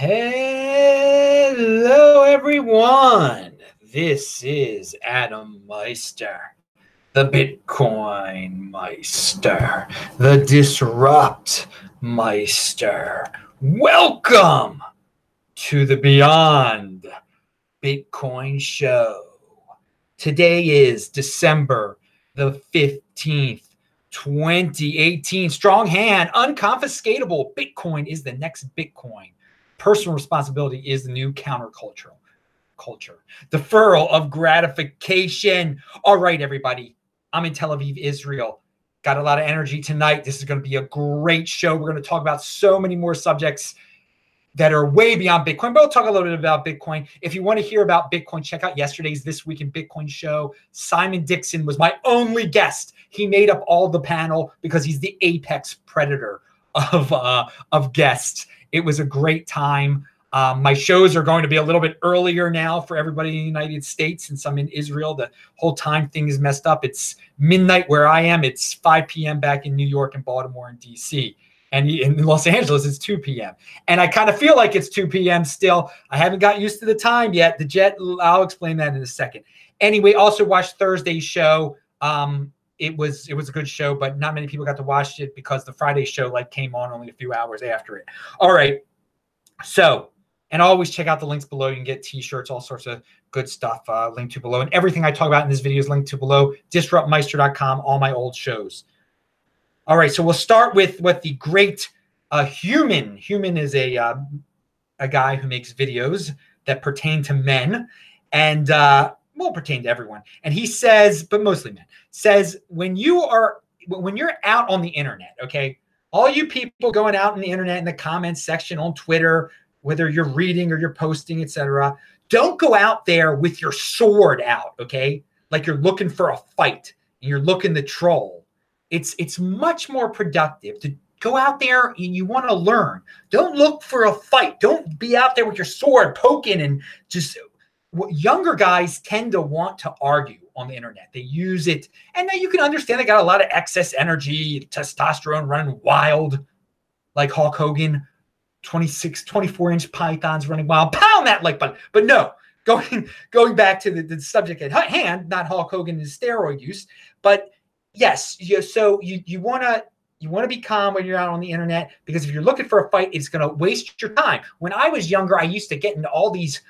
Hello, everyone. This is Adam Meister, the Bitcoin Meister, the Disrupt Meister. Welcome to the Beyond Bitcoin Show. Today is December the 15th, 2018. Strong hand, unconfiscatable. Bitcoin is the next Bitcoin. Personal responsibility is the new countercultural culture. Deferral of gratification. All right, everybody. I'm in Tel Aviv, Israel. Got a lot of energy tonight. This is going to be a great show. We're going to talk about so many more subjects that are way beyond Bitcoin, but we'll talk a little bit about Bitcoin. If you want to hear about Bitcoin, check out yesterday's This Week in Bitcoin show. Simon Dixon was my only guest. He made up all the panel because he's the apex predator of guests. It was a great time. My shows are going to be a little bit earlier now for everybody in the United States. Since I'm in Israel, the whole time thing is messed up. It's midnight where I am. It's 5 p.m. back in New York and Baltimore and D.C., and in Los Angeles, it's 2 p.m. And I kind of feel like it's 2 p.m. still. I haven't got used to the time yet. The jet, I'll explain that in a second. Anyway, also watched Thursday's show. It was a good show, but not many people got to watch it because the Friday show came on only a few hours after it. All right. So, and always check out the links below. You can get t-shirts, all sorts of good stuff linked to below. And everything I talk about in this video is linked to below. DisruptMeister.com, all my old shows. All right, so we'll start with what the great Human. Human is a guy who makes videos that pertain to men and won't pertain to everyone. And he says, but mostly men, says when you're out on the internet, okay, all you people going out on the internet in the comments section on Twitter, whether you're reading or you're posting, etc., don't go out there with your sword out, okay, like you're looking for a fight and you're looking to troll. It's much more productive to go out there and you want to learn. Don't look for a fight. Don't be out there with your sword poking and just younger guys tend to want to argue on the internet. They use it. And now you can understand they got a lot of excess energy, testosterone running wild, like Hulk Hogan, 24-inch pythons running wild. Pound that like button. But no, going back to the subject at hand, not Hulk Hogan and his steroid use, but yes, so you want to be calm when you're out on the internet, because if you're looking for a fight, it's going to waste your time. When I was younger, I used to get into all these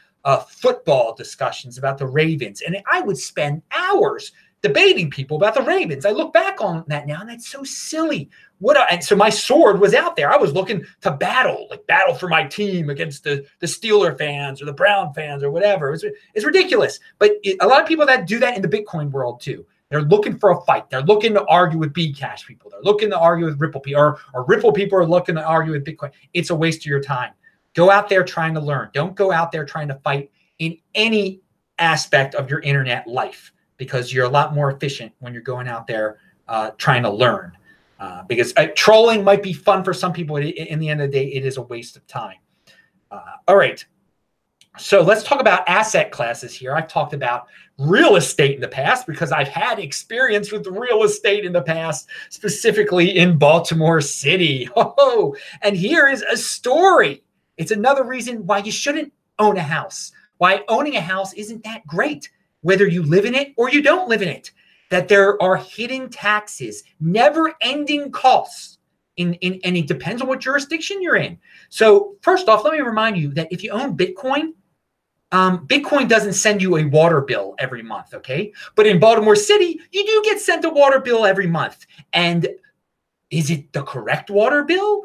football discussions about the Ravens, and I would spend hours debating people about the Ravens. I look back on that now, and that's so silly. And so my sword was out there. I was looking to battle for my team against the Steeler fans or the Brown fans or whatever. It's ridiculous. But a lot of people that do that in the Bitcoin world too. They're looking for a fight. They're looking to argue with Bcash people. They're looking to argue with Ripple people, or Ripple people are looking to argue with Bitcoin. It's a waste of your time. Go out there trying to learn. Don't go out there trying to fight in any aspect of your internet life, because you're a lot more efficient when you're going out there trying to learn. Because trolling might be fun for some people. In the end of the day, it is a waste of time. All right. So let's talk about asset classes here. I've talked about real estate in the past because I've had experience with real estate in the past, specifically in Baltimore City. Oh, and here is a story. It's another reason why you shouldn't own a house, why owning a house isn't that great, whether you live in it or you don't live in it, that there are hidden taxes, never-ending costs. And it depends on what jurisdiction you're in. So first off, let me remind you that if you own Bitcoin, Bitcoin doesn't send you a water bill every month, okay? But in Baltimore City, you do get sent a water bill every month. And is it the correct water bill?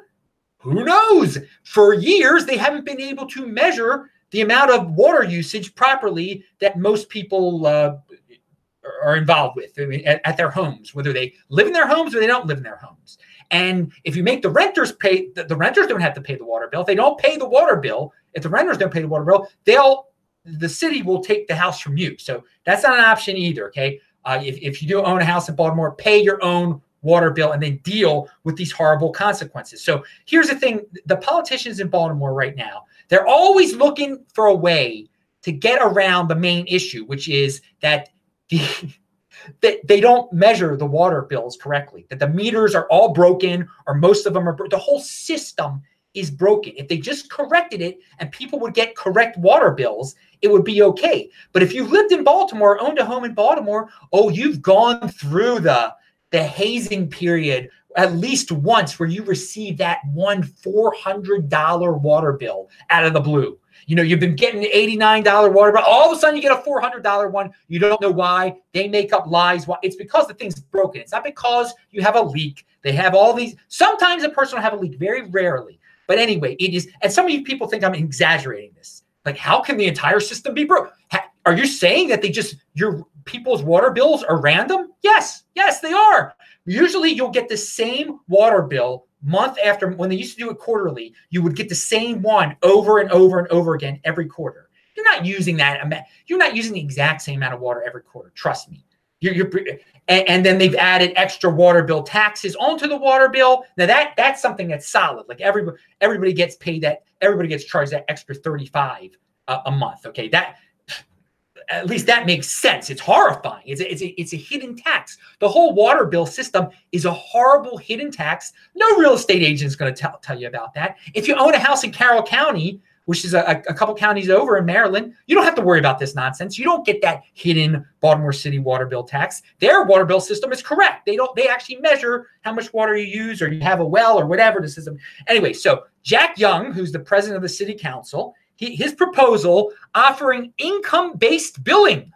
Who knows? For years, they haven't been able to measure the amount of water usage properly that most people are involved with at their homes, whether they live in their homes or they don't live in their homes. And if you make the renters pay, the renters don't have to pay the water bill. If they don't pay the water bill, if the renters don't pay the water bill, the city will take the house from you. So that's not an option either, okay? If you do own a house in Baltimore, pay your own water bill and then deal with these horrible consequences. So here's the thing. The politicians in Baltimore right now, they're always looking for a way to get around the main issue, which is that they don't measure the water bills correctly, that the meters are all broken or most of them are the whole system is broken. If they just corrected it and people would get correct water bills, it would be okay. But if you lived in Baltimore, owned a home in Baltimore, oh, you've gone through the hazing period at least once where you received that one $400 water bill out of the blue. You know, you've been getting an $89 water bill. All of a sudden, you get a $400 one. You don't know why. They make up lies. Why? It's because the thing's broken. It's not because you have a leak. They have all these. Sometimes a person will have a leak, very rarely. But anyway, it is. And some of you people think I'm exaggerating this. Like, how can the entire system be broke? Are you saying that your people's water bills are random? Yes, they are. Usually, you'll get the same water bill month after. When they used to do it quarterly, you would get the same one over and over and over again every quarter. You're not using that. You're not using the exact same amount of water every quarter. Trust me. And then they've added extra water bill taxes onto the water bill. Now that's something that's solid. Like everybody gets paid that. Everybody gets charged that extra $35 a month. Okay, at least that makes sense. It's horrifying. It's a hidden tax. The whole water bill system is a horrible hidden tax. No real estate agent is going to tell you about that. If you own a house in Carroll County, which is a couple counties over in Maryland, you don't have to worry about this nonsense. You don't get that hidden Baltimore City water bill tax. Their water bill system is correct. They actually measure how much water you use, or you have a well, or whatever the system. Anyway, so Jack Young, who's the president of the city council, his proposal offering income-based billing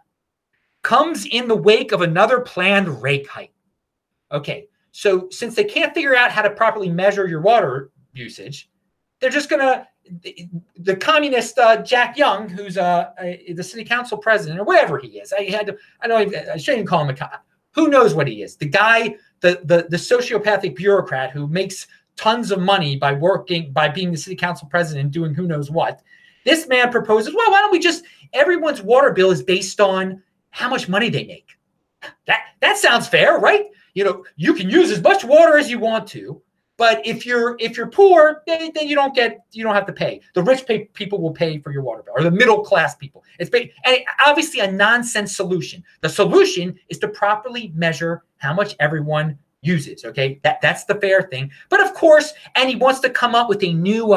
comes in the wake of another planned rate hike. Okay, so since they can't figure out how to properly measure your water usage, they're just going to, the communist Jack Young, who's the city council president, or whatever he is, I shouldn't even call him who knows what he is. The guy, the sociopathic bureaucrat who makes tons of money by being the city council president and doing who knows what. This man proposes, well, why don't we just, everyone's water bill is based on how much money they make. That sounds fair, right? You know, you can use as much water as you want to, but if you're poor, then you don't have to pay. The rich people will pay for your water bill, or the middle class people. And obviously a nonsense solution. The solution is to properly measure how much everyone uses. Okay, that's the fair thing. But of course, and he wants to come up with a new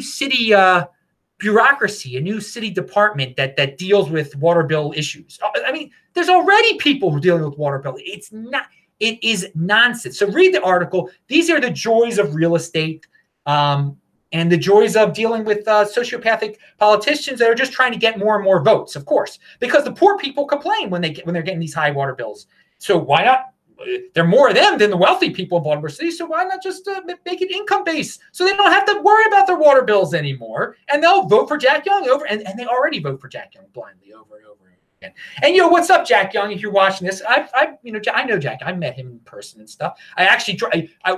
city bureaucracy, a new city department that deals with water bill issues. I mean, there's already people who are dealing with water bill. It is nonsense. So read the article. These are the joys of real estate, and the joys of dealing with sociopathic politicians that are just trying to get more and more votes, of course, because the poor people complain when they're getting these high water bills. So why not? There are more of them than the wealthy people in Baltimore City, so why not just make it income-based so they don't have to worry about their water bills anymore, and they'll vote for Jack Young and they already vote for Jack Young blindly over and over again. And what's up, Jack Young? If you're watching this, I know Jack. I met him in person and stuff.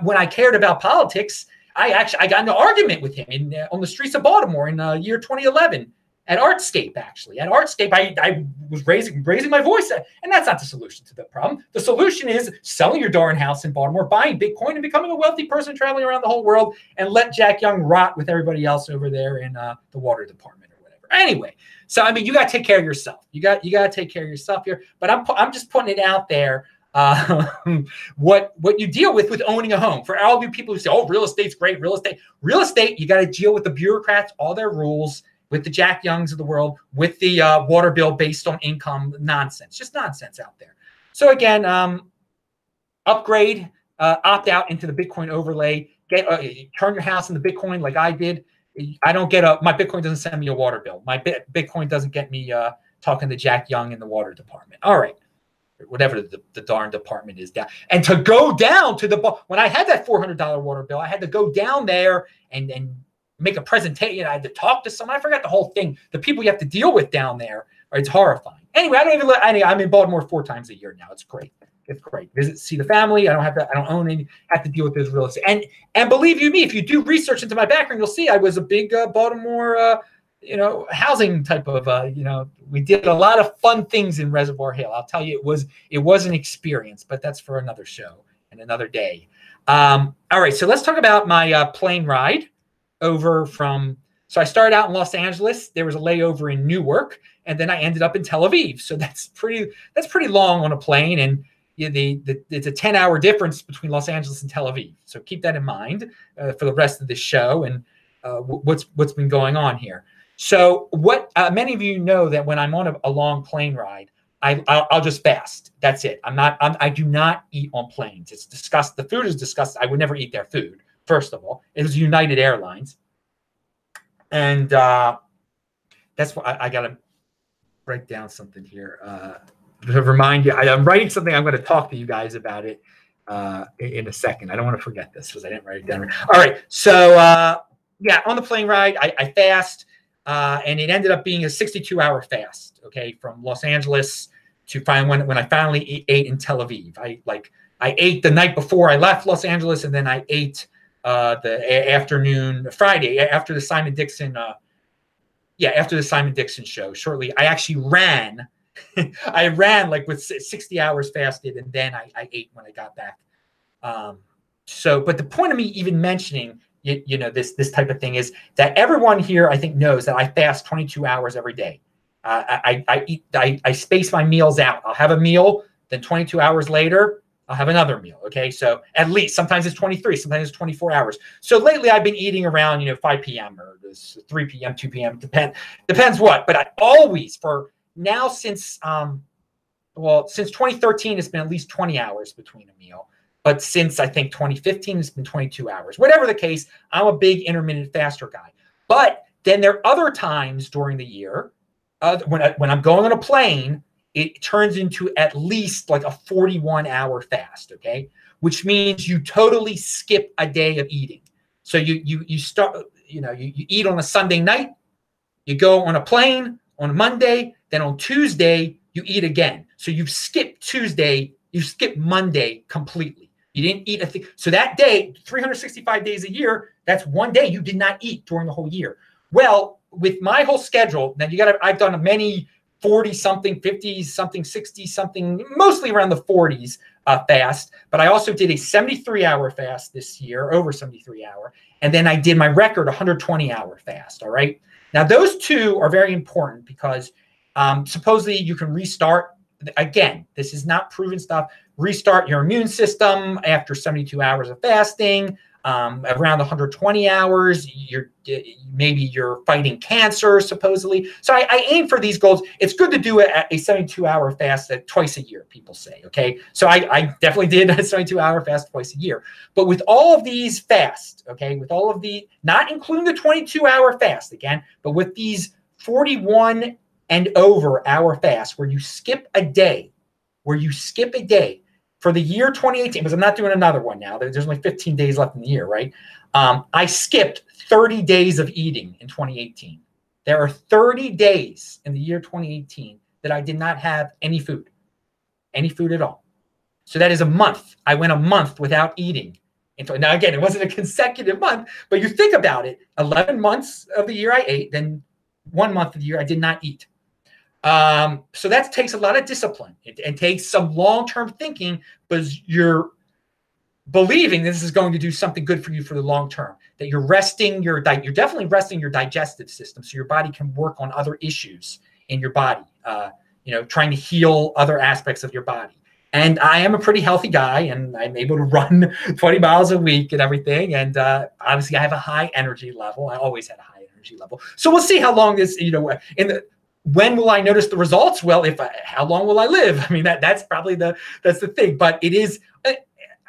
When I cared about politics, I got in an argument with him on the streets of Baltimore in year 2011. At Artscape, actually. At Artscape, I was raising my voice, and that's not the solution to the problem. The solution is selling your darn house in Baltimore, buying Bitcoin, and becoming a wealthy person traveling around the whole world, and let Jack Young rot with everybody else over there in the water department or whatever. Anyway, so I mean, you got to take care of yourself. You got to take care of yourself here. But I'm just putting it out there. What you deal with owning a home. For all you people who say, "Oh, real estate's great," real estate, you got to deal with the bureaucrats, all their rules. With the Jack Youngs of the world, with the water bill based on income nonsense, just nonsense out there. So again, upgrade, opt out into the Bitcoin overlay. Turn your house into Bitcoin like I did. I don't get my Bitcoin doesn't send me a water bill. My Bitcoin doesn't get me talking to Jack Young in the water department. All right, whatever the darn department is down. And to go down to when I had that $400 water bill, I had to go down there and make a presentation. I had to talk to someone. I forgot the whole thing. The people you have to deal with down there, it's horrifying. Anyway, I'm in Baltimore 4 times a year now. It's great. It's great. see the family. I don't own any, have to deal with this real estate. And believe you me, if you do research into my background, you'll see I was a big Baltimore, housing type of, we did a lot of fun things in Reservoir Hill. I'll tell you, it was an experience, but that's for another show and another day. All right. So let's talk about my plane ride. So I started out in Los Angeles. There was a layover in Newark, and then I ended up in Tel Aviv. So that's pretty long on a plane. And it's a 10-hour difference between Los Angeles and Tel Aviv. So keep that in mind for the rest of the show and what's been going on here. So what many of you know that when I'm on a long plane ride, I'll just fast. That's it. I do not eat on planes. It's disgusting. The food is disgusting. I would never eat their food. First of all, it was United Airlines, and that's why I got to write down something here to remind you. I'm writing something. I'm going to talk to you guys about it in a second. I don't want to forget this because I didn't write it down. All right. So yeah, on the plane ride, I fast, and it ended up being a 62-hour fast. Okay, from Los Angeles to when I finally ate in Tel Aviv. I ate the night before I left Los Angeles, and then I ate the afternoon Friday after the Simon Dixon. After the Simon Dixon show. Shortly, I actually ran. I ran like with 60 hours fasted, and then I ate when I got back. But the point of me even mentioning this type of thing is that everyone here I think knows that I fast 22 hours every day. I space my meals out. I'll have a meal, then 22 hours later, I'll have another meal. Okay, so at least sometimes it's 23, sometimes it's 24 hours. So lately I've been eating around 5 p.m. or 3 p.m., 2 p.m. Depends what. But I always since 2013 it's been at least 20 hours between a meal. But since I think 2015 it's been 22 hours. Whatever the case, I'm a big intermittent faster guy. But then there are other times during the year when I'm going on a plane, it turns into at least like a 41-hour fast, okay? Which means you totally skip a day of eating. So you start, you eat on a Sunday night, you go on a plane on Monday, then on Tuesday, you eat again. So you've skipped Tuesday, you skip Monday completely. You didn't eat a thing. So that day, 365 days a year, that's one day you did not eat during the whole year. Well, with my whole schedule, now I've done many 40-something, 50-something, 60-something, mostly around the 40s fast. But I also did a 73-hour fast this year, over 73-hour. And then I did my record 120-hour fast, all right? Now, those two are very important because supposedly you can restart. Again, this is not proven stuff. Restart your immune system after 72 hours of fasting. Around 120 hours, maybe you're fighting cancer, supposedly. So I aim for these goals. It's good to do a 72-hour fast twice a year, people say, okay? So I definitely did a 72-hour fast twice a year. But with all of these fasts, okay, with all of not including the 22-hour fast again, but with these 41 and over hour fasts where you skip a day, for the year 2018, because I'm not doing another one now. There's only 15 days left in the year, right? I skipped 30 days of eating in 2018. There are 30 days in the year 2018 that I did not have any food at all. So that is a month. I went a month without eating. Now, again, it wasn't a consecutive month, but you think about it, 11 months of the year I ate, then 1 month of the year I did not eat. So that takes a lot of discipline. It takes some long-term thinking because you're believing this is going to do something good for you for the long term, that you're resting you're definitely resting your digestive system so your body can work on other issues in your body, trying to heal other aspects of your body. And I am a pretty healthy guy, and I'm able to run 20 miles a week and everything. And obviously I have a high energy level. I always had a high energy level. So we'll see how long this, when will I notice the results? Well, how long will I live? I mean, that's probably that's the thing. But it is, I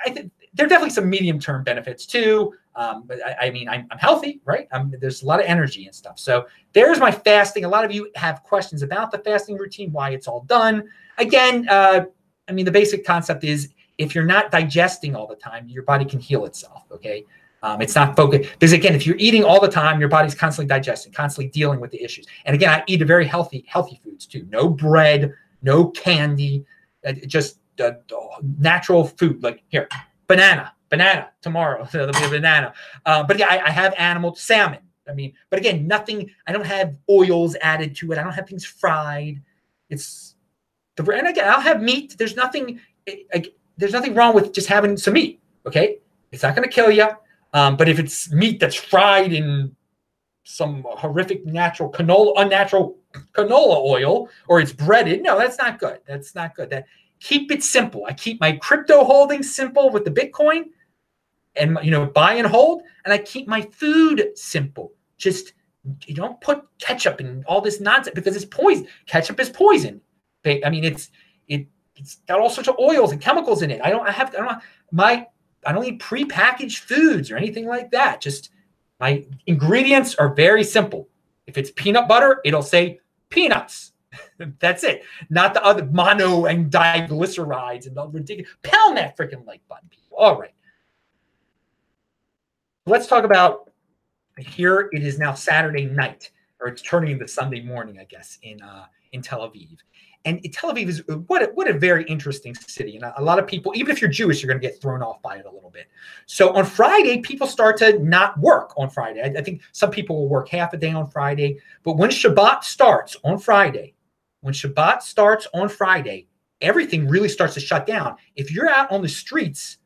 think there are definitely some medium-term benefits too. But I'm healthy, right? There's a lot of energy and stuff. So there's my fasting. A lot of you have questions about the fasting routine, why it's all done. Again, the basic concept is if you're not digesting all the time, your body can heal itself, okay? It's not focused. Because again, if you're eating all the time, your body's constantly digesting, constantly dealing with the issues. And again, I eat a very healthy foods too. No bread, no candy, just natural food. Like here, banana tomorrow. So there'll be a banana. But yeah, I have salmon. But again, nothing. I don't have oils added to it. I don't have things fried. And again, I'll have meat. There's nothing wrong with just having some meat. Okay, it's not going to kill you. But if it's meat that's fried in some horrific unnatural canola oil, or it's breaded, no, that's not good. That's not good. keep it simple. I keep my crypto holdings simple with the Bitcoin and, buy and hold. And I keep my food simple. Just, you don't put ketchup in all this nonsense because it's poison. Ketchup is poison. I mean, it's got all sorts of oils and chemicals in it. I don't eat prepackaged foods or anything like that. Just my ingredients are very simple. If it's peanut butter, it'll say peanuts. That's it. Not the other mono and diglycerides and the ridiculous. Pound that freaking like button, people. All right. Let's talk about here. It is now Saturday night, or it's turning into Sunday morning, I guess, in Tel Aviv. And Tel Aviv is what a very interesting city. And a lot of people, even if you're Jewish, you're going to get thrown off by it a little bit. So on Friday, people start to not work on Friday. I think some people will work half a day on Friday. But when Shabbat starts on Friday, everything really starts to shut down. If you're out on the streets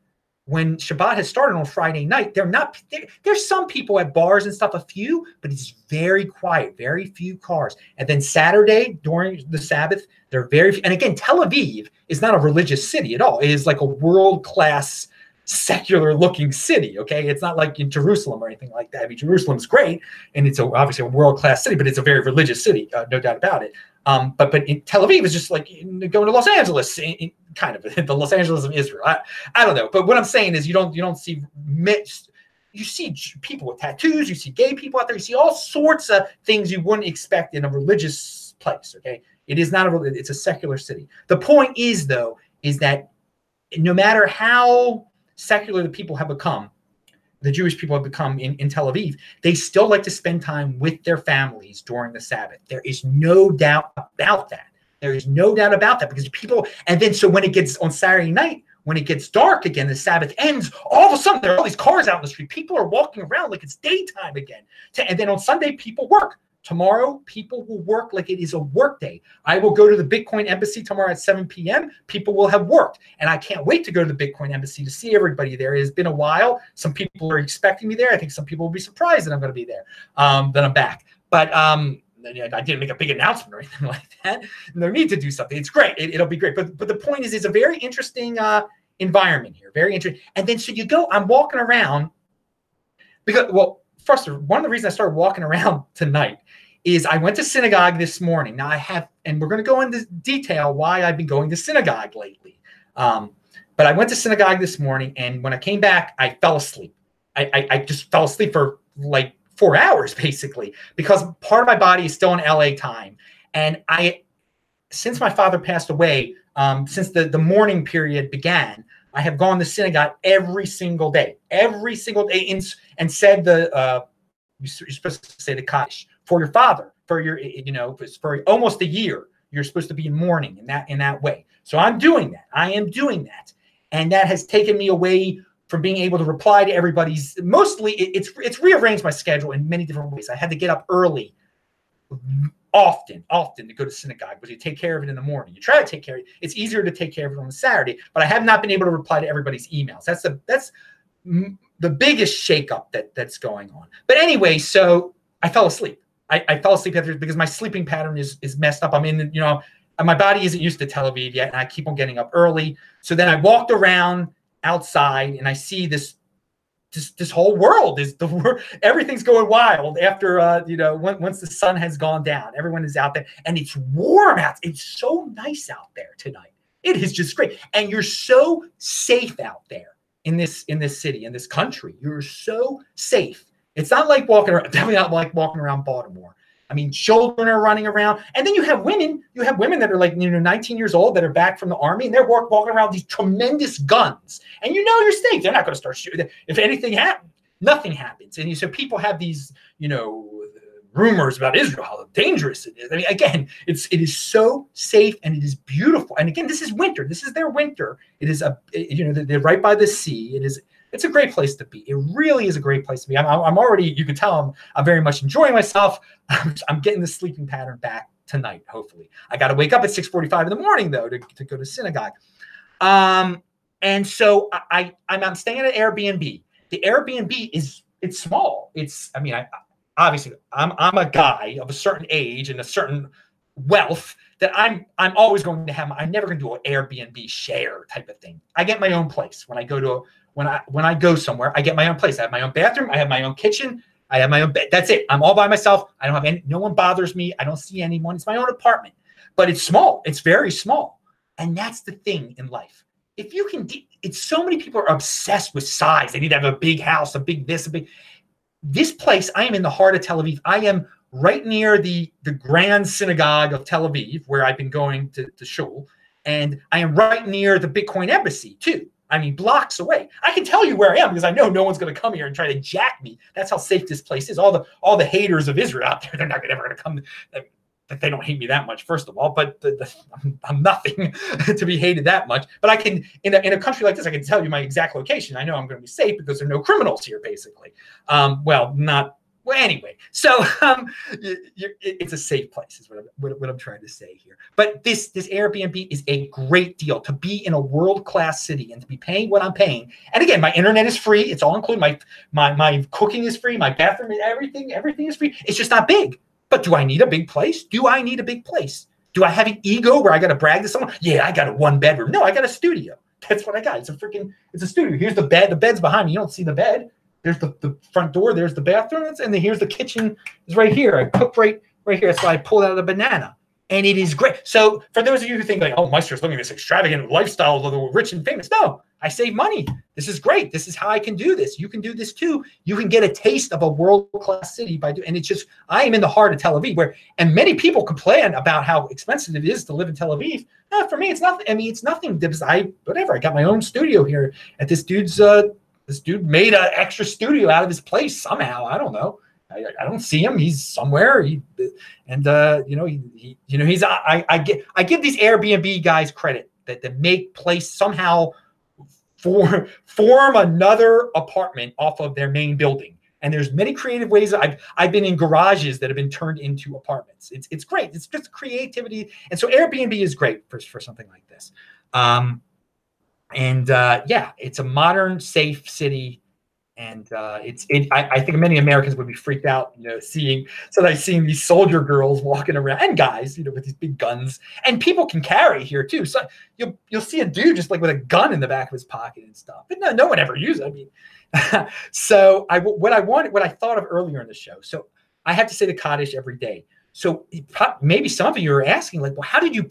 when Shabbat has started on Friday night, there's some people at bars and stuff, a few, but it's very quiet, very few cars. And then Saturday during the Sabbath, they're very few. And again, Tel Aviv is not a religious city at all. It is like a world-class secular looking city. Okay. It's not like in Jerusalem or anything like that. I mean, Jerusalem's great. And it's obviously a world-class city, but it's a very religious city. No doubt about it. But in Tel Aviv is just like going to Los Angeles, kind of the Los Angeles of Israel. I don't know. But what I'm saying is you don't see you see people with tattoos, you see gay people out there, you see all sorts of things you wouldn't expect in a religious place. Okay. It is not it's a secular city. The point is, though, is that no matter how secular the people have become, the Jewish people have become in Tel Aviv, they still like to spend time with their families during the Sabbath. There is no doubt about that. There is no doubt about that because people, and then so when it gets on Saturday night, when it gets dark again, the Sabbath ends, all of a sudden there are all these cars out in the street. People are walking around like it's daytime again. And then on Sunday, people work. Tomorrow, people will work like it is a work day. I will go to the Bitcoin Embassy tomorrow at 7 p.m. People will have worked. And I can't wait to go to the Bitcoin Embassy to see everybody there. It has been a while. Some people are expecting me there. I think some people will be surprised that I'm going to be there, that I'm back. But I didn't make a big announcement or anything like that. No need to do something. It's great. It'll be great. But the point is, it's a very interesting environment here. Very interesting. And then so you go, I'm walking around because, well, first, one of the reasons I started walking around tonight is I went to synagogue this morning. Now and we're going to go into detail why I've been going to synagogue lately. But I went to synagogue this morning, and when I came back, I fell asleep. I just fell asleep for like 4 hours, basically, because part of my body is still in LA time. And since my father passed away, since the mourning period began, I have gone to synagogue every single day, and said you're supposed to say the Kaddish for your father, for your, for almost a year. You're supposed to be in mourning in that way. So I'm doing that. I am doing that, and that has taken me away from being able to reply to everybody's. Mostly, it's rearranged my schedule in many different ways. I had to get up early, often to go to synagogue, but you take care of it in the morning. You try to take care of it. It's easier to take care of it on a Saturday, but I have not been able to reply to everybody's emails. That's the biggest shakeup that's going on. But anyway, so I fell asleep. I fell asleep after because my sleeping pattern is messed up. I'm in, my body isn't used to Tel Aviv yet, and I keep on getting up early. So then I walked around outside, and I see this whole world everything's going wild after once the sun has gone down. Everyone is out there, and it's warm out. It's so nice out there tonight. It is just great, and you're so safe out there in this city, in this country. You're so safe. It's not like definitely not like walking around Baltimore. I mean, children are running around, and then you have women that are like 19 years old that are back from the army, and they're walking around with these tremendous guns, and you're safe. They're not going to start shooting. If anything happens, nothing happens. And so people have these rumors about Israel, how dangerous it is. I mean, again, it is so safe, and it is beautiful. And again, this is winter. This is their winter. It is they're right by the sea. It's a great place to be. It really is a great place to be. I'm already, you can tell I'm very much enjoying myself. I'm getting the sleeping pattern back tonight, hopefully. I got to wake up at 6:45 in the morning, though, to go to synagogue. And so I'm staying at an Airbnb. The Airbnb it's small. Obviously I'm a guy of a certain age and a certain wealth, that I'm always going to have. I'm never going to do an Airbnb share type of thing. I get my own place when I go to when I go somewhere. I get my own place. I have my own bathroom. I have my own kitchen. I have my own bed. That's it. I'm all by myself. I don't have no one bothers me. I don't see anyone. It's my own apartment, but it's small. It's very small, and that's the thing in life. If you can, it's so many people are obsessed with size. They need to have a big house, a big this, a big. This place, I am in the heart of Tel Aviv. I am right near the Grand Synagogue of Tel Aviv, where I've been going to shul. And I am right near the Bitcoin Embassy, too. I mean, blocks away. I can tell you where I am because I know no one's going to come here and try to jack me. That's how safe this place is. All the haters of Israel out there, they're not ever going to come. They don't hate me that much, first of all, but I'm nothing to be hated that much. But I can, in a country like this, I can tell you my exact location. I know I'm going to be safe because there are no criminals here, basically. Anyway, so it's a safe place is what I'm trying to say here. But this Airbnb is a great deal to be in a world-class city and to be paying what I'm paying. And again, my internet is free. It's all included. My cooking is free. My bathroom, everything is free. It's just not big. But do I need a big place? Do I need a big place? Do I have an ego where I got to brag to someone? Yeah, I got a 1-bedroom. No, I got a studio. That's what I got. It's a studio. Here's the bed. The bed's behind me. You don't see the bed. There's the front door. There's the bathroom. And then here's the kitchen. It's right here. I cook right here. That's why I pulled out the banana. And it is great. So for those of you who think like, oh, Meister's living this extravagant lifestyle of the rich and famous. No, I save money. This is great. This is how I can do this. You can do this too. You can get a taste of a world-class city and it's just, I am in the heart of Tel Aviv and many people complain about how expensive it is to live in Tel Aviv. No, for me, it's nothing. I mean, it's nothing because I got my own studio here at this dude's, this dude made an extra studio out of his place somehow. I don't know. I don't see him. He's somewhere. I give these Airbnb guys credit that make place somehow form another apartment off of their main building. And there's many creative ways. I've been in garages that have been turned into apartments. It's great. It's just creativity. And so Airbnb is great for something like this. It's a modern, safe city. And I think many Americans would be freaked out, seeing these soldier girls walking around and guys, with these big guns, and people can carry here too. So you'll see a dude just like with a gun in the back of his pocket and stuff. But no one ever uses it. I mean, so what I thought of earlier in the show. So I have to say the Kaddish every day. So maybe some of you are asking like, well, how did you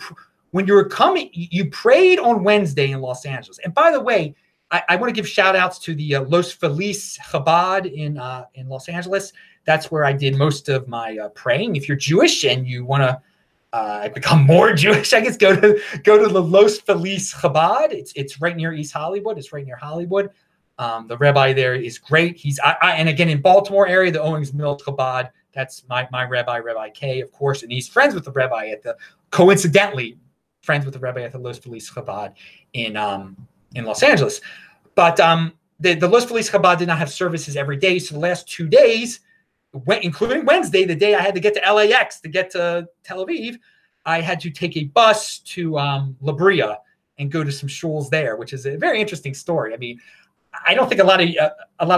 when you were coming? You prayed on Wednesday in Los Angeles, and by the way. I want to give shout outs to the Los Feliz Chabad in Los Angeles. That's where I did most of my praying. If you're Jewish and you want to become more Jewish, I guess go to the Los Feliz Chabad. It's right near East Hollywood. It's right near Hollywood. The rabbi there is great. He's and again in Baltimore area, the Owings Mills Chabad. That's my rabbi, Rabbi K, of course, and he's friends with the rabbi coincidentally friends with the rabbi at the Los Feliz Chabad in Los Angeles. But the Los Feliz Chabad did not have services every day. So the last 2 days, including Wednesday, the day I had to get to LAX to get to Tel Aviv, I had to take a bus to La Brea and go to some shuls there, which is a very interesting story. I mean, I don't think a lot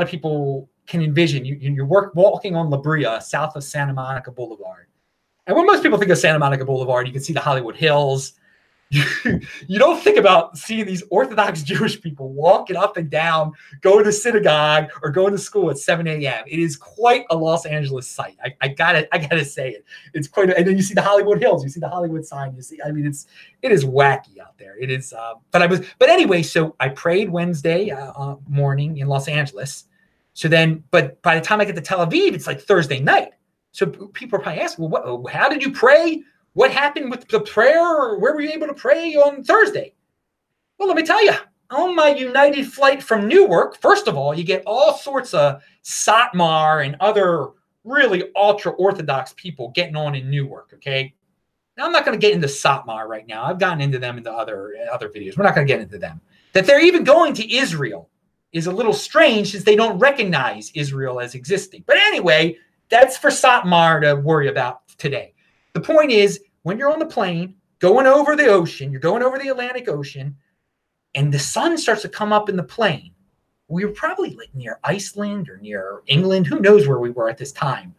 of people can envision you're walking on La Brea, south of Santa Monica Boulevard. And when most people think of Santa Monica Boulevard, you can see the Hollywood Hills. You don't think about seeing these Orthodox Jewish people walking up and down, going to synagogue or going to school at 7 a.m. It is quite a Los Angeles sight. I gotta say it. It's quite, and then you see the Hollywood Hills, you see the Hollywood sign, it is wacky out there. It is, but anyway, so I prayed Wednesday morning in Los Angeles. So then, but by the time I get to Tel Aviv, it's like Thursday night. So people are probably asking, well, how did you pray? What happened with the prayer? Or where were you able to pray on Thursday? Well, let me tell you, on my United flight from Newark, first of all, you get all sorts of Satmar and other really ultra-Orthodox people getting on in Newark, okay? Now, I'm not going to get into Satmar right now. I've gotten into them in the other videos. We're not going to get into them. That they're even going to Israel is a little strange since they don't recognize Israel as existing. But anyway, that's for Satmar to worry about today. The point is, when you're on the plane, going over the ocean, you're going over the Atlantic Ocean, and the sun starts to come up in the plane. We were probably like near Iceland or near England. Who knows where we were at this time?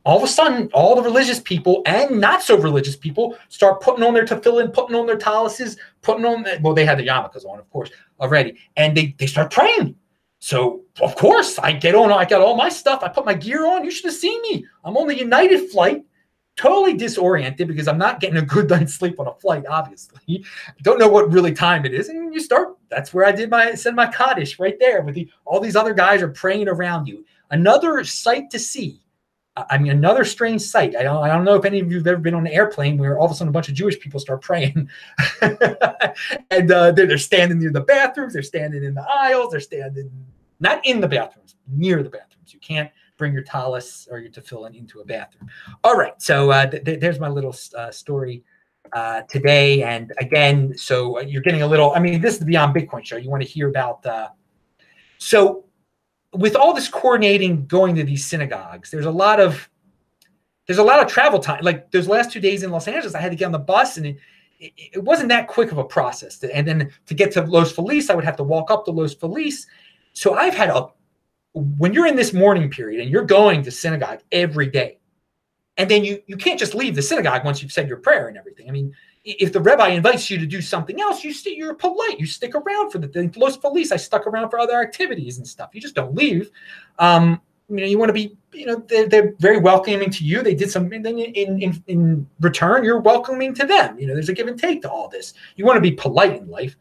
all of a sudden, all the religious people and not so religious people start putting on their tefillin, putting on their talis, putting on, well, they had the yarmulkes on, of course, already. And they start praying. So, of course, I got all my stuff. I put my gear on. You should have seen me. I'm on the United flight, totally disoriented because I'm not getting a good night's sleep on a flight, obviously. Don't know what really time it is. And that's where I said my Kaddish right there with all these other guys are praying around you. Another sight to see. I mean, another strange sight. I don't know if any of you have ever been on an airplane where all of a sudden a bunch of Jewish people start praying. And they're standing near the bathrooms. They're standing in the aisles. They're standing not in the bathrooms, near the bathrooms. You can't bring your talis or your tefillin into a bathroom. All right. So there's my little story today. And again, so you're getting a little, I mean, this is the Beyond Bitcoin show. You want to hear about, so with all this coordinating, going to these synagogues, there's a lot of travel time. Like those last 2 days in Los Angeles, I had to get on the bus, and it wasn't that quick of a process. And then to get to Los Feliz, I would have to walk up to Los Feliz. So I've had when you're in this mourning period and you're going to synagogue every day, and then you can't just leave the synagogue once you've said your prayer and everything. I mean, if the rabbi invites you to do something else, you're polite. You stick around for the thing. Los Feliz, I stuck around for other activities and stuff. You just don't leave. You want to be, they're very welcoming to you. They did something, and then in return, you're welcoming to them. There's a give and take to all this. You want to be polite in life.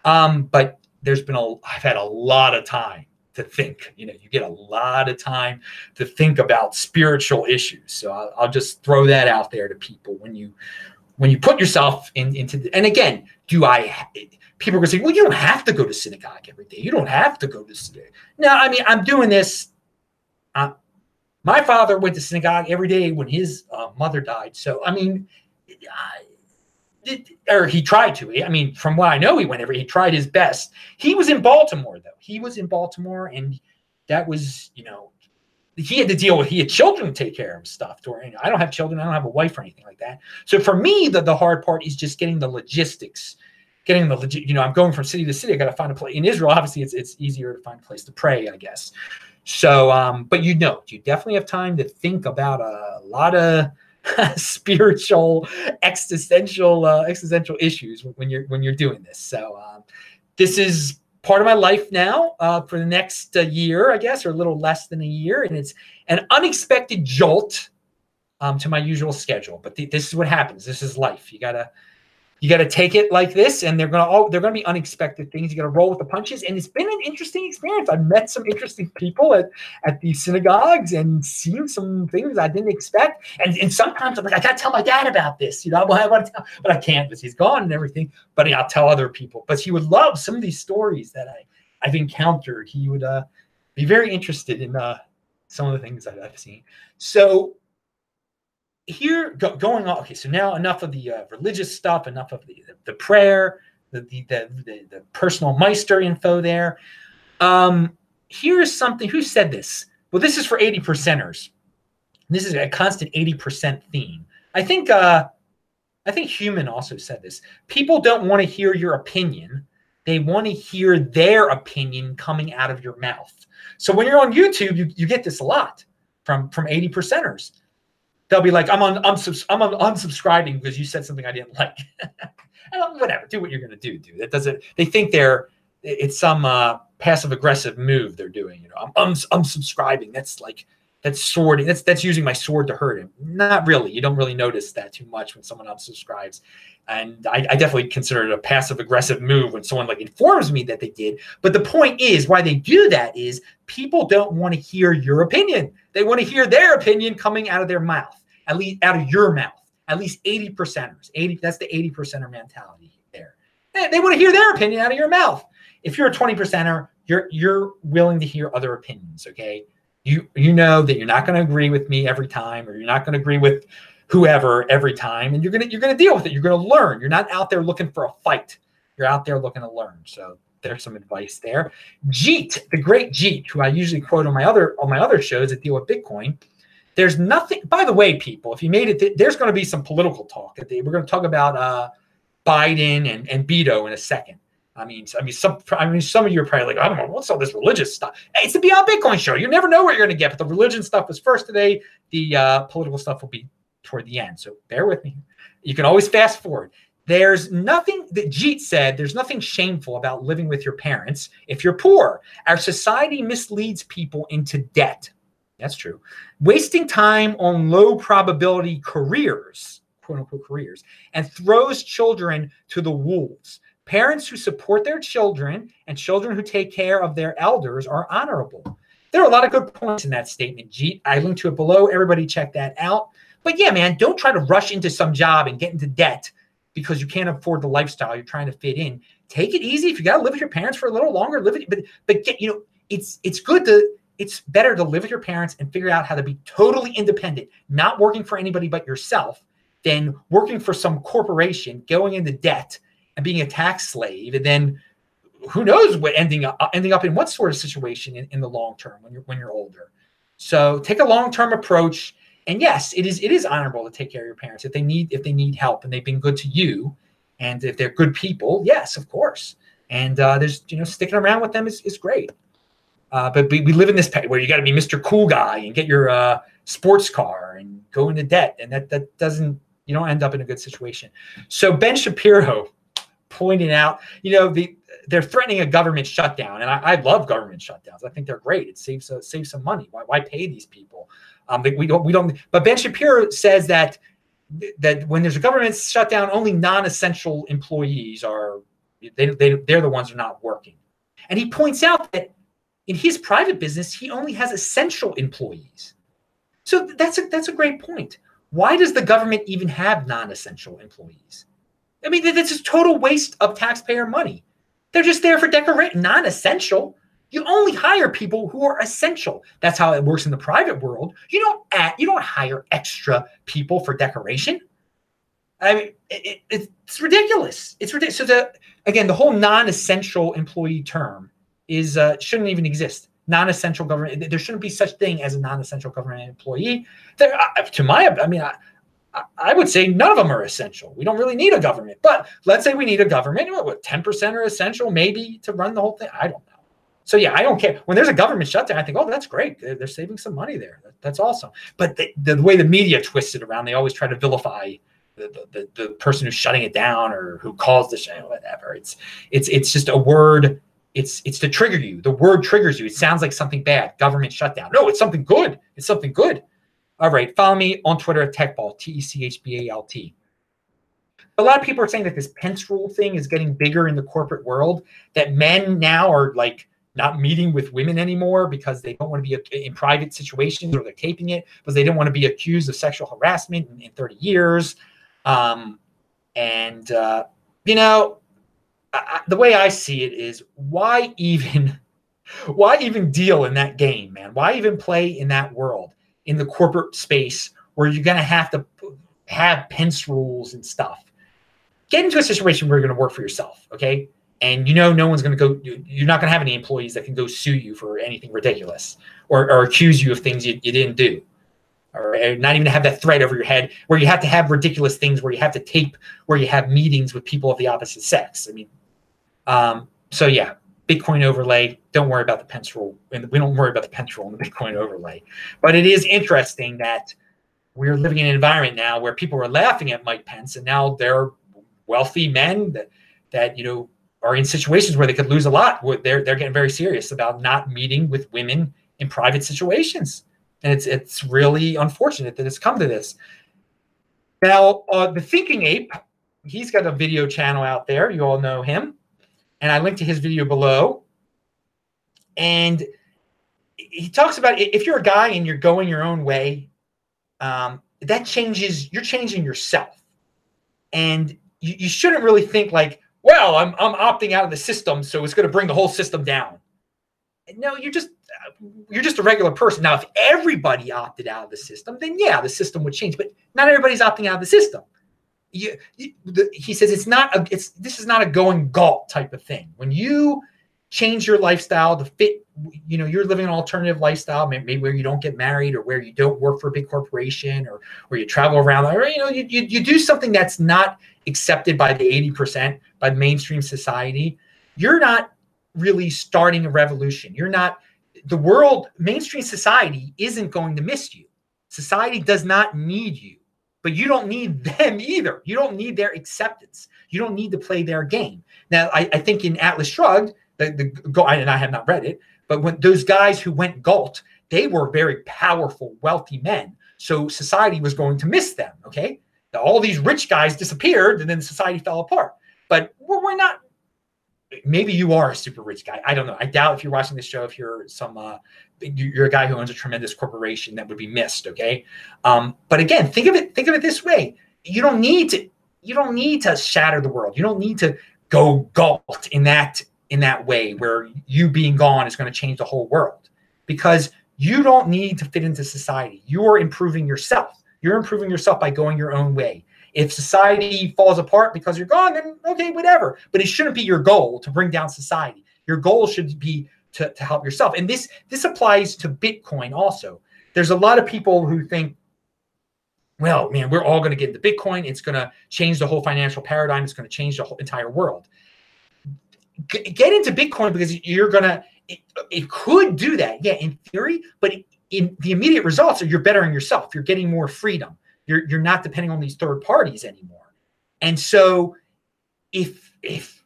But I've had a lot of time to think. You get a lot of time to think about spiritual issues. So I'll just throw that out there to people when you put yourself into and again, people are going to say, well, you don't have to go to synagogue every day. You don't have to go to synagogue. No, I mean, I'm doing this. My father went to synagogue every day when his mother died. So, I mean, or he tried to. I mean, from what I know, he tried his best. He was in Baltimore, though. He was in Baltimore, and that was, he had to deal with, he had children to take care of stuff. I don't have children. I don't have a wife or anything like that. So for me, the hard part is just getting the logistics, I'm going from city to city. I got to find a place in Israel. Obviously it's easier to find a place to pray, I guess. So, but you definitely have time to think about a lot of spiritual, existential issues when you're doing this. So, this is part of my life now for the next year, I guess, or a little less than a year. And it's an unexpected jolt to my usual schedule. But this is what happens. This is life. You gotta take it like this, and they're gonna be unexpected things. You gotta roll with the punches. And it's been an interesting experience. I've met some interesting people at these synagogues and seen some things I didn't expect. And sometimes I'm like, I gotta tell my dad about this. I want to tell, but I can't because he's gone and everything. But I'll tell other people. But he would love some of these stories that I've encountered. He would be very interested in some of the things that I've seen. So here going on. Okay, so now enough of the religious stuff, enough of the prayer, the personal Meister info there. Here is something. Who said this? Well, this is for 80%ers. This is a constant 80% theme. I think Human also said this. People don't want to hear your opinion. They want to hear their opinion coming out of your mouth. So when you're on YouTube, you get this a lot from 80%ers. They'll be like, I'm unsubscribing because you said something I didn't like. Whatever, do what you're going to do, dude. That doesn't. They think it's some passive aggressive move they're doing. I'm unsubscribing. That's swording. That's using my sword to hurt him. Not really. You don't really notice that too much when someone unsubscribes. And I definitely consider it a passive aggressive move when someone informs me that they did. But the point is, why they do that is people don't want to hear your opinion. They want to hear their opinion coming out of their mouth, at least out of your mouth. At least 80%ers. That's the 80%er mentality there. They want to hear their opinion out of your mouth. If you're a 20%er, you're willing to hear other opinions. Okay, you know that you're not going to agree with me every time, or you're not going to agree with whoever every time, and you're gonna deal with it. You're gonna learn. You're not out there looking for a fight. You're out there looking to learn. So there's some advice there. Jeet, the great Jeet, who I usually quote on my other shows that deal with Bitcoin. There's nothing. By the way, people, if you made it, there's going to be some political talk. We're going to talk about Biden and Beto in a second. Some of you are probably like, I don't know, what's all this religious stuff? Hey, it's the Beyond Bitcoin show. You never know what you're going to get, but the religion stuff was first today. The political stuff will be toward the end. So bear with me. You can always fast forward. There's nothing that Jeet said. There's nothing shameful about living with your parents if you're poor. Our society misleads people into debt. That's true. Wasting time on low probability careers, quote unquote careers, and throws children to the wolves. Parents who support their children and children who take care of their elders are honorable. There are a lot of good points in that statement, Jeet. I linked to it below. Everybody check that out. But yeah, man, don't try to rush into some job and get into debt because you can't afford the lifestyle you're trying to fit in. Take it easy. If you got to live with your parents for a little longer, live it. But get, it's better to live with your parents and figure out how to be totally independent, not working for anybody but yourself, than working for some corporation, going into debt and being a tax slave, and then who knows what ending up in what sort of situation in the long term when you're older. So take a long-term approach. And yes, it is honorable to take care of your parents if they need help and they've been good to you, and if they're good people, yes, of course. And there's sticking around with them is great. But we live in this where you got to be Mr. Cool Guy and get your sports car and go into debt, and that doesn't, you don't end up in a good situation. So Ben Shapiro pointed out, they're threatening a government shutdown, and I love government shutdowns. I think they're great. It saves some money. Why pay these people? We don't. But Ben Shapiro says that when there's a government shutdown, only non-essential employees they're the ones who are not working. And he points out that in his private business, he only has essential employees. So that's a great point. Why does the government even have non-essential employees? I mean, that's a total waste of taxpayer money. They're just there for decoration, non-essential. You only hire people who are essential. That's how it works in the private world. You don't hire extra people for decoration. I mean, it's ridiculous. It's ridiculous. So the whole non-essential employee term shouldn't even exist. Non-essential government. There shouldn't be such thing as a non-essential government employee. I would say none of them are essential. We don't really need a government. But let's say we need a government. What, 10% are essential maybe to run the whole thing? I don't know. So yeah, I don't care. When there's a government shutdown, I think, oh, that's great. They're saving some money there. That's awesome. But the way the media twists it around, they always try to vilify the person who's shutting it down or who calls the show, whatever. It's just a word. It's to trigger you. The word triggers you. It sounds like something bad. Government shutdown. No, it's something good. It's something good. All right. Follow me on Twitter at TechBalt, TechBalt. A lot of people are saying that this Pence rule thing is getting bigger in the corporate world, that men now are like not meeting with women anymore because they don't want to be in private situations, or they're taping it because they don't want to be accused of sexual harassment in 30 years. The way I see it is, why even deal in that game, man? Why even play in that world, in the corporate space where you're going to have Pence rules and stuff? Get into a situation where you're going to work for yourself, okay? And no one's going to go, you're not going to have any employees that can go sue you for anything ridiculous or accuse you of things you didn't do. Or not even have that threat over your head where you have to have ridiculous things, where you have to tape, where you have meetings with people of the opposite sex. I mean, so yeah, Bitcoin overlay. Don't worry about the Pence rule. And we don't worry about the Pence rule and the Bitcoin overlay. But it is interesting that we're living in an environment now where people are laughing at Mike Pence, and now they're wealthy men that are in situations where they could lose a lot. They're getting very serious about not meeting with women in private situations. And it's really unfortunate that it's come to this. Now, the Thinking Ape, he's got a video channel out there. You all know him. And I linked to his video below. And he talks about, if you're a guy and you're going your own way, that changes, you're changing yourself. And you shouldn't really think like, well, I'm opting out of the system, so it's going to bring the whole system down. No, you're just a regular person. Now, if everybody opted out of the system, then yeah, the system would change. But not everybody's opting out of the system. He says this is not a going galt type of thing. When you change your lifestyle to fit, you're living an alternative lifestyle, maybe where you don't get married, or where you don't work for a big corporation, or where you travel around, or you do something that's not accepted by the 80%, by mainstream society. you're not really starting a revolution. You're not, the world, mainstream society isn't going to miss you. Society does not need you, but you don't need them either. You don't need their acceptance. You don't need to play their game. Now, I think in Atlas Shrugged, and I have not read it, but when those guys who went Galt, they were very powerful, wealthy men. So society was going to miss them, okay? All these rich guys disappeared, and then society fell apart. But we're not, maybe you are a super rich guy. I don't know. I doubt if you're watching this show, if you're you're a guy who owns a tremendous corporation that would be missed, okay? But again, think of it this way. You don't need to shatter the world. You don't need to go Galt in that way where you being gone is going to change the whole world, because you don't need to fit into society. You're improving yourself. You're improving yourself by going your own way. If society falls apart because you're gone, then okay, whatever. But it shouldn't be your goal to bring down society. Your goal should be to help yourself. And this applies to Bitcoin also. There's a lot of people who think, well, man, we're all going to get into Bitcoin. It's going to change the whole financial paradigm. It's going to change the whole entire world. Get into Bitcoin because you're going to, it could do that, yeah, in theory, but in the immediate results are you're bettering yourself. You're getting more freedom. You're not depending on these third parties anymore. And so if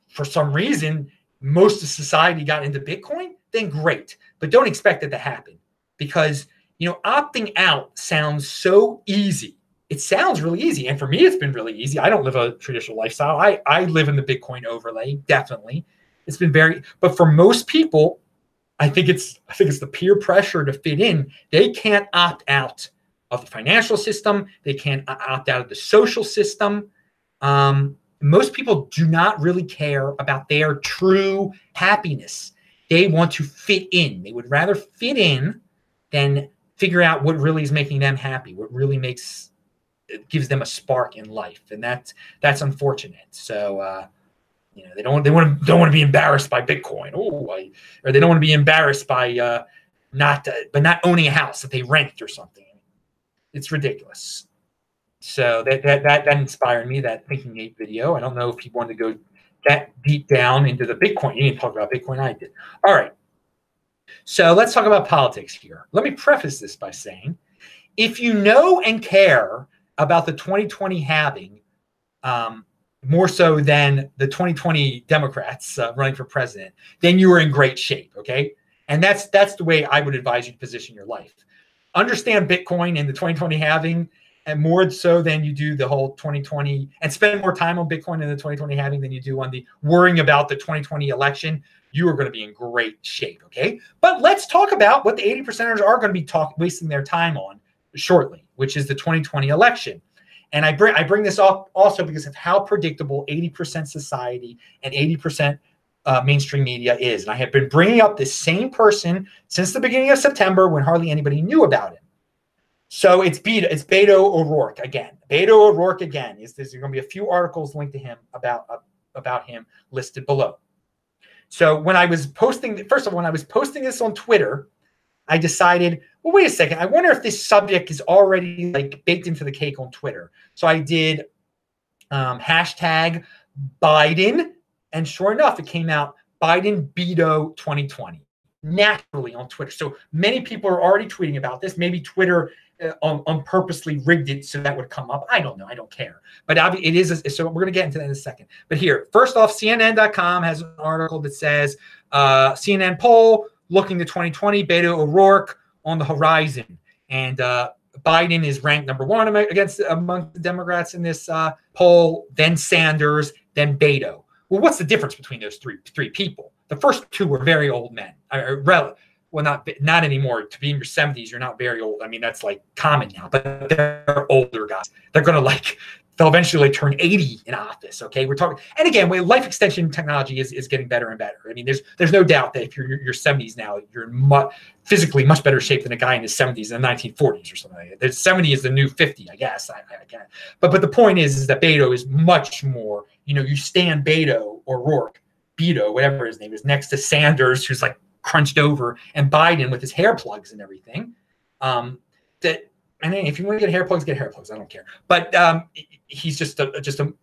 for some reason most of society got into Bitcoin, then great. But don't expect it to happen, because opting out sounds so easy. It sounds really easy. And for me, it's been really easy. I don't live a traditional lifestyle. I live in the Bitcoin overlay, definitely. It's been but for most people, I think it's the peer pressure to fit in. They can't opt out of the financial system. They can't opt out of the social system. Most people do not really care about their true happiness. They want to fit in. They would rather fit in than figure out what really is making them happy, what really gives them a spark in life. And that's unfortunate. So, they don't want to be embarrassed by Bitcoin. Or they don't want to be embarrassed by not owning a house that they rent or something. It's ridiculous. So that inspired me, that Thinking Ape video. I don't know if you wanted to go that deep down into the Bitcoin. You didn't talk about Bitcoin. I did. All right. So let's talk about politics here. Let me preface this by saying, if you know and care about the 2020 halving, more so than the 2020 Democrats running for president, then you are in great shape, okay? And that's the way I would advise you to position your life. Understand Bitcoin and the 2020 halving, and more so than you do the whole 2020, and spend more time on Bitcoin and the 2020 halving than you do on the worrying about the 2020 election. You are going to be in great shape, okay? But let's talk about what the 80%ers are going to be wasting their time on shortly, which is the 2020 election. And I bring this up also because of how predictable 80% society and 80% mainstream media is. And I have been bringing up this same person since the beginning of September, when hardly anybody knew about him. So it's Beto O'Rourke again. Beto O'Rourke again. There's going to be a few articles linked to him about him listed below. So when I was posting this on Twitter, I decided, well, wait a second. I wonder if this subject is already baked into the cake on Twitter. So I did hashtag Biden, and sure enough, it came out Biden Beto 2020 naturally on Twitter. So many people are already tweeting about this. Maybe Twitter on purposely rigged it so that would come up. I don't know. I don't care. But it is. So we're going to get into that in a second. But here, first off, CNN.com has an article that says CNN poll looking to 2020, Beto O'Rourke on the horizon. And Biden is ranked number one among the Democrats in this poll, then Sanders, then Beto. Well, what's the difference between those three people? The first two were very old men. Well, not anymore. To be in your 70s, you're not very old. I mean, that's common now, but they're older guys. They're going to they'll eventually turn 80 in office. Okay, we're talking, and again, life extension technology is getting better and better. I mean, there's no doubt that if you're your 70s now, you're in physically much better shape than a guy in his 70s in the 1940s or something like that. The 70 is the new 50, I guess. I can't. But the point is that Beto is much more. You stand Beto or Rourke, Beto, whatever his name is, next to Sanders, who's crunched over, and Biden with his hair plugs and everything. And if you want to get hair plugs, get hair plugs. I don't care. But he's just a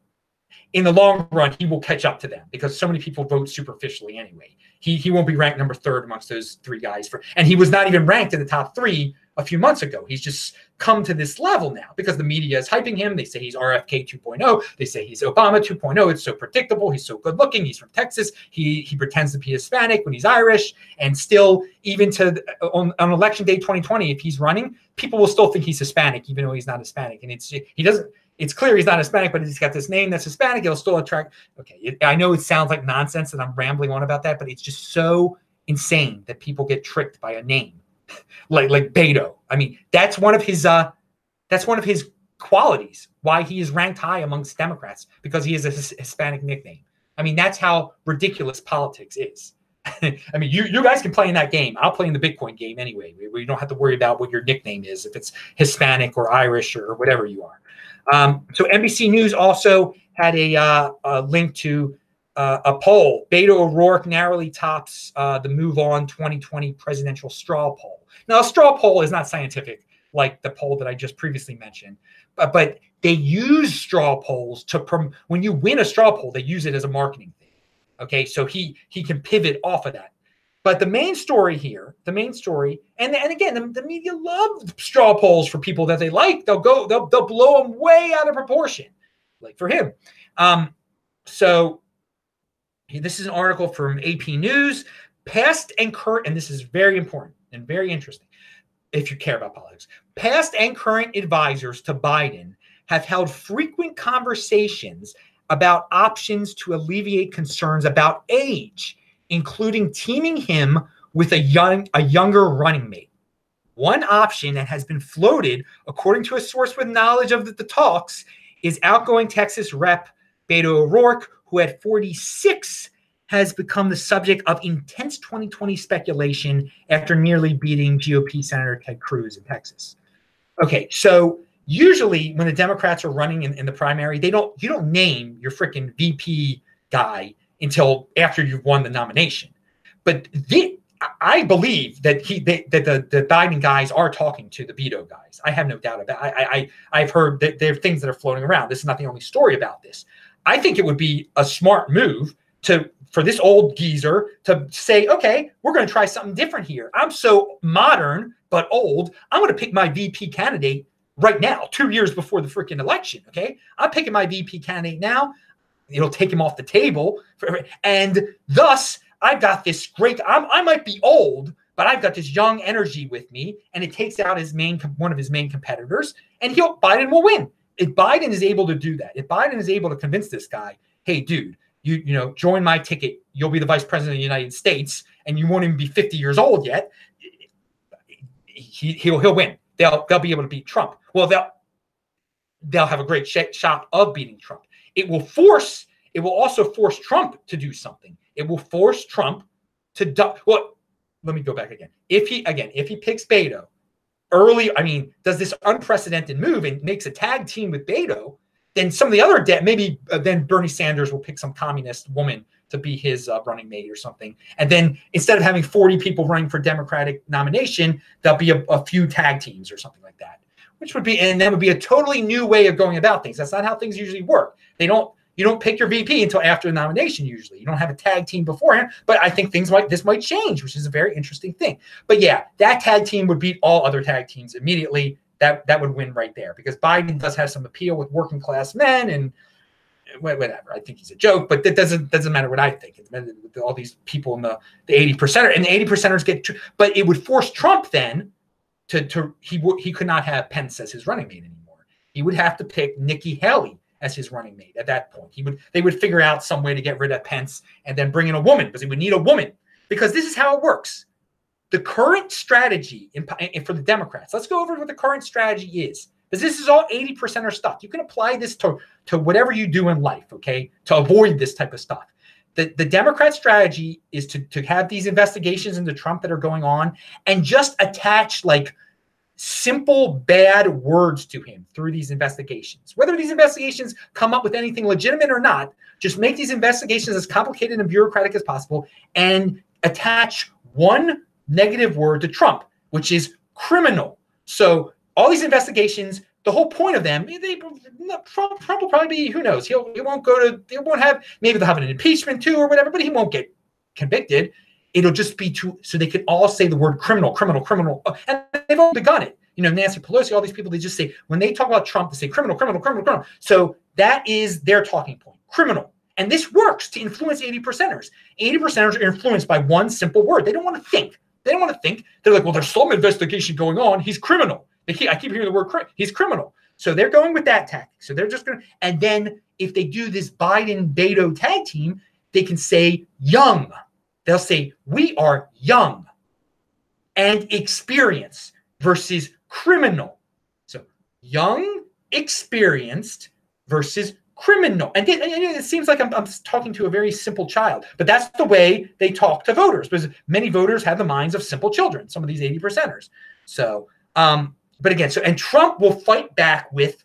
in the long run, he will catch up to them because so many people vote superficially anyway. He won't be ranked number 3rd amongst those 3 guys. And he was not even ranked in the top 3 a few months ago. He's just come to this level now because the media is hyping him. They say he's RFK 2.0. They say he's Obama 2.0. It's so predictable. He's so good looking. He's from Texas. He pretends to be Hispanic when he's Irish. And still, even on election day 2020, if he's running, people will still think he's Hispanic, even though he's not Hispanic. And it's clear he's not Hispanic, but he's got this name that's Hispanic. It'll still attract. Okay, I know it sounds like nonsense that I'm rambling on about that, but it's just so insane that people get tricked by a name like Beto. I mean, that's one of his qualities. Why he is ranked high amongst Democrats, because he has a Hispanic nickname. I mean, that's how ridiculous politics is. I mean, you guys can play in that game. I'll play in the Bitcoin game anyway, where you don't have to worry about what your nickname is, if it's Hispanic or Irish or whatever you are. So NBC News also had a link to a poll. Beto O'Rourke narrowly tops the Move On 2020 presidential straw poll. Now, a straw poll is not scientific like the poll that I just previously mentioned, but they use straw polls when you win a straw poll, they use it as a marketing thing. Okay, so he can pivot off of that. But the main story here, and again, the media love straw polls for people that they like. They'll blow them way out of proportion, like for him. So this is an article from AP News. Past and current, and this is very important and very interesting if you care about politics. Past and current advisors to Biden have held frequent conversations about options to alleviate concerns about age, including teaming him with a younger running mate. One option that has been floated, according to a source with knowledge of the talks, is outgoing Texas Rep. Beto O'Rourke, who at 46 has become the subject of intense 2020 speculation after nearly beating GOP Senator Ted Cruz in Texas. Okay, so usually when the Democrats are running in the primary, you don't name your freaking VP guy until after you've won the nomination. But I believe that the Biden guys are talking to the Beto guys. I have no doubt about it. I've heard that there are things that are floating around. This is not the only story about this. I think it would be a smart move for this old geezer to say, okay, we're going to try something different here. I'm so modern but old. I'm going to pick my VP candidate right now, 2 years before the freaking election. Okay, I'm picking my VP candidate now. It'll take him off the table, and thus I've got this great. I might be old, but I've got this young energy with me, and it takes out one of his main competitors, and Biden will win. If Biden is able to do that, if Biden is able to convince this guy, hey, dude, you join my ticket, you'll be the vice president of the United States, and you won't even be 50 years old yet. He'll win. They'll be able to beat Trump. Well, they'll have a great shot of beating Trump. It will also force Trump to do something. It will force Trump to well, let me go back again. If he picks Beto early, does this unprecedented move and makes a tag team with Beto, then some of the other maybe then Bernie Sanders will pick some communist woman to be his running mate or something. And then instead of having 40 people running for Democratic nomination, there'll be a few tag teams or something like that, and that would be a totally new way of going about things. That's not how things usually work. You don't pick your VP until after the nomination usually. You don't have a tag team beforehand, but I think this might change, which is a very interesting thing. But yeah, that tag team would beat all other tag teams immediately. That would win right there, because Biden does have some appeal with working class men and whatever. I think he's a joke, but that doesn't matter what I think. It's with all these people in the 80%, and the 80%ers get, but it would force Trump then he could not have Pence as his running mate anymore. He would have to pick Nikki Haley as his running mate at that point. They would figure out some way to get rid of Pence and then bring in a woman, because he would need a woman, because this is how it works. The current strategy for the Democrats, let's go over what the current strategy is, because this is all 80%er stuff. You can apply this to whatever you do in life, okay, to avoid this type of stuff. The Democrat strategy is to have these investigations into Trump that are going on and just attach like simple bad words to him through these investigations. Whether these investigations come up with anything legitimate or not, just make these investigations as complicated and bureaucratic as possible and attach one negative word to Trump, which is criminal. So all these investigations the whole point of them, Trump will probably be, who knows, he won't have, maybe they'll have an impeachment too or whatever, but he won't get convicted. It'll just be so they can all say the word criminal, criminal, criminal. And they've all begun it. Nancy Pelosi, all these people, they just say, when they talk about Trump, they say criminal, criminal, criminal, criminal. So that is their talking point, criminal. And this works to influence 80%ers. 80%ers are influenced by one simple word. They don't want to think. They're like, well, there's some investigation going on. He's criminal. I keep hearing the word he's criminal. So they're going with that tactic. So they're just going to, and then if they do this Biden-Beto tag team, they can say young. They'll say, we are young and experienced versus criminal. So young, experienced versus criminal. And it seems like I'm talking to a very simple child, but that's the way they talk to voters, because many voters have the minds of simple children, some of these 80%ers. So, but again, and Trump will fight back with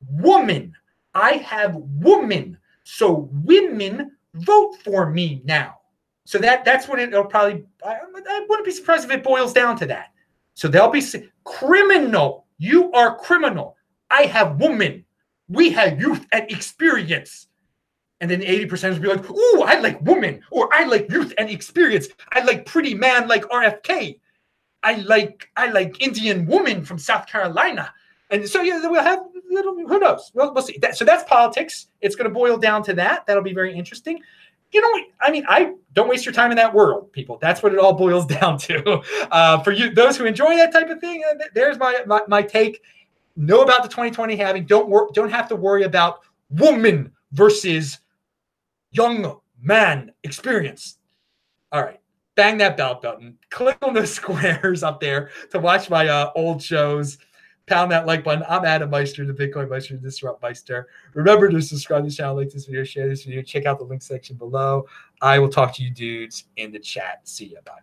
woman. I have woman. So women vote for me now. So that's what it'll probably, I wouldn't be surprised if it boils down to that. So they'll be criminal. You are criminal. I have woman. We have youth and experience. And then the 80% will be like, ooh, I like woman, or I like youth and experience. I like pretty man like RFK. I like Indian woman from South Carolina. And so we'll have who knows? We'll see. So that's politics. It's going to boil down to that. That'll be very interesting. I don't waste your time in that world, people. That's what it all boils down to. For you, those who enjoy that type of thing, there's my take. Know about the 2020 halving. Don't have to worry about woman versus young man experience. All right. Bang that bell button. Click on those squares up there to watch my old shows. Pound that like button. I'm Adam Meister, the Bitcoin Meister, the Disrupt Meister. Remember to subscribe to the channel, like this video, share this video, check out the link section below. I will talk to you dudes in the chat. See ya. Bye.